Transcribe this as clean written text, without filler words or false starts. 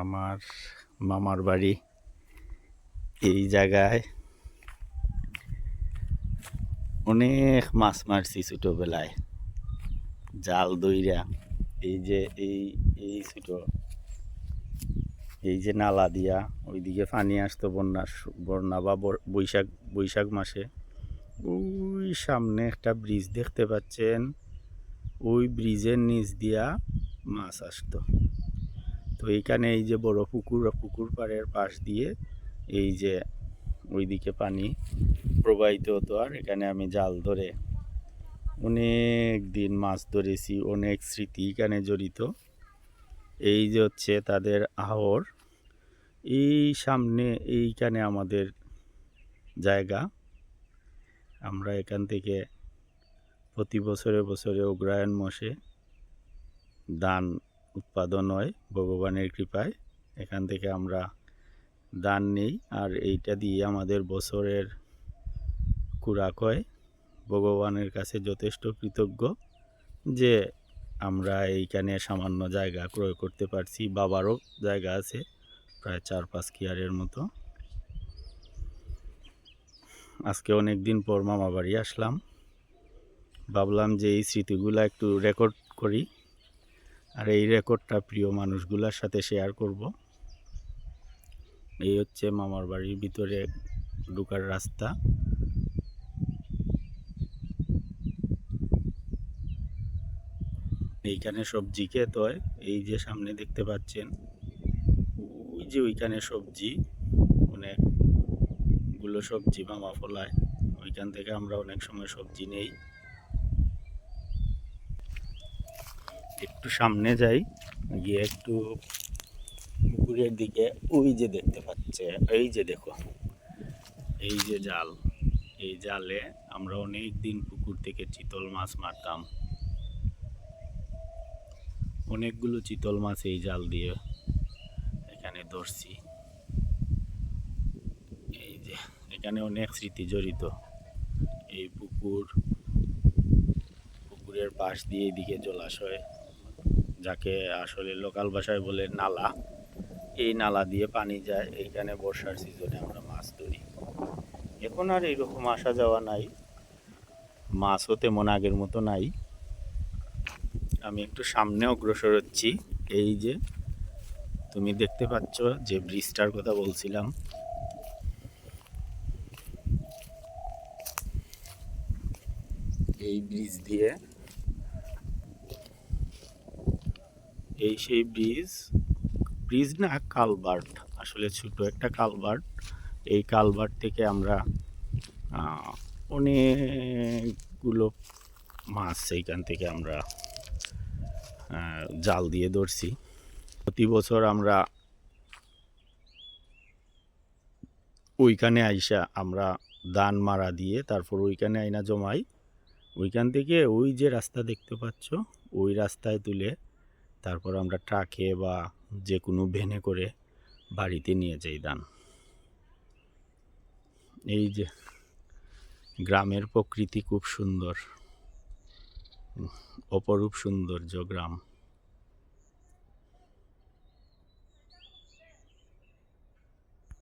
আমার মামার বাড়ি এই জায়গায় অনেক মাছ মারছি ছোটবেলায় জাল দইরা। এই যে এই এই ছোট এই যে নালা দিয়া ওইদিকে পানি আসতো বন্যা বা বৈশাখ মাসে। ওই সামনে একটা ব্রিজ দেখতে পাচ্ছেন, ওই ব্রিজের নিচ দিয়া মাছ আসতো। তো এইখানে এই যে বড় পুকুর পাড়ের পাশ দিয়ে এই যে ওইদিকে পানি প্রবাহিত হতো, আর এখানে আমি জাল ধরে অনেক দিন মাছ ধরেছি। অনেক স্মৃতি এখানে জড়িত। এই যে হচ্ছে তাদের আহর, এই সামনে এইখানে আমাদের জায়গা। আমরা এখান থেকে প্রতি বছরে অগ্রহায়ণ মাসে ধান উৎপাদন হয় ভগবানের কৃপায়। এখান থেকে আমরা ধান নেই, আর এইটা দিয়ে আমাদের বছরের খুরাক হয়। ভগবানের কাছে যথেষ্ট কৃতজ্ঞ যে আমরা এইখানে সামান্য জায়গা ক্রয় করতে পারছি। বাবারও জায়গা আছে প্রায় 4-5 কিয়ারের মতো। আজকে অনেক দিন পর মামা বাড়ি আসলাম, ভাবলাম যে এই স্মৃতিগুলো একটু রেকর্ড করি, আর এই রেকর্ডটা প্রিয় মানুষগুলোর সাথে শেয়ার করব। এই হচ্ছে মামার বাড়ির ভিতরে ঢোকার রাস্তা। এইখানে সবজি ক্ষেত হয়, এই যে সামনে দেখতে পাচ্ছেন, ওই যে ওইখানে সবজি, অনেকগুলো সবজি মামা ফলায়। ওইখান থেকে আমরা অনেক সময় সবজি নেই। একটু সামনে যাই, গিয়ে একটু পুকুরের দিকে, ওই যে দেখতে পাচ্ছে, এই যে দেখো, এই যে জাল, এই জালে আমরা অনেক দিন পুকুর থেকে চিতল মাছ মারতাম। অনেকগুলো চিতল মাছ এই জাল দিয়ে এখানে ধরছি। এই যে এখানে অনেক স্মৃতি জড়িত। এই পুকুরের পাশ দিয়ে এদিকে জলাশয়, যাকে আসলে লোকাল ভাষায় বলে নালা। এই নালা দিয়ে পানি যায়, এইখানে বর্ষার সিজনে আমরা মাছ ধরি। এখন আর এইরকম আসা যাওয়া নাই, মাছও তেমন আগের মতো নাই। আমি একটু সামনে অগ্রসর হচ্ছি। এই যে তুমি দেখতে পাচ্ছ যে ব্রিজটার কথা বলছিলাম, এই ব্রিজ দিয়ে, এই সেই ব্রিজ না, কালভার্ট, আসলে ছোট একটা কালভার্ট। এই কালভার্ট থেকে আমরা অনেকগুলো মাছ এইখান থেকে আমরা জাল দিয়ে ধরছি। প্রতি বছর আমরা ওইখানে আইসা আমরা ধান মারা দিয়ে তারপর ওইখানে আইনা জমাই। ওইখান থেকে ওই যে রাস্তা দেখতে পাচ্ছ, ওই রাস্তায় তুলে তারপর আমরা ট্রাকে বা যে কোনো ভ্যানে করে বাড়িতে নিয়ে যাই ধান। এই যে গ্রামের প্রকৃতি খুব সুন্দর, অপরূপ সৌন্দর্য গ্রাম।